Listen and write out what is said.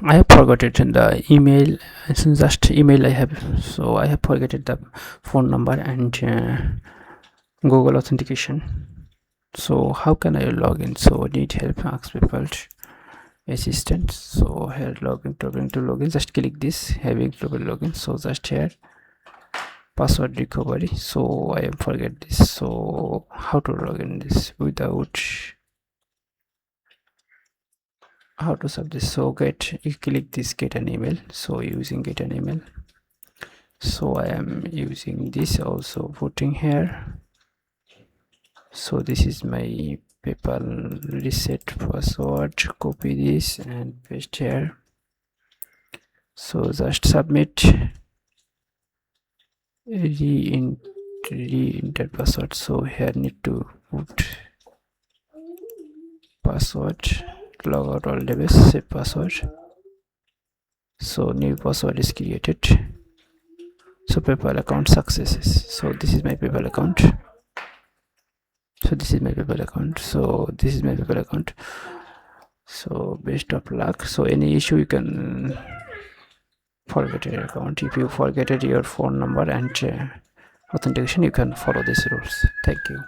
I have forgotten the email. It's just email I have, so I have forgotten the phone number and Google authentication. So how can I log in? So need help, ask people, assistant. So here login, to login, just click this having global login. So just here password recovery. So I am forget this. So how to log in this without how to sub this? So you click this get an email. So using get an email, so I am using this, also putting here. So this is my PayPal reset password, copy this and paste here. So just submit, re-enter password. So here need to put password, log out all device, save password. So new password is created. So PayPal account successes. So this is my PayPal account. So this is my PayPal account. So this is my PayPal account. So best of luck. So any issue you can forget your account. If you forget your phone number and authentication, you can follow these rules. Thank you.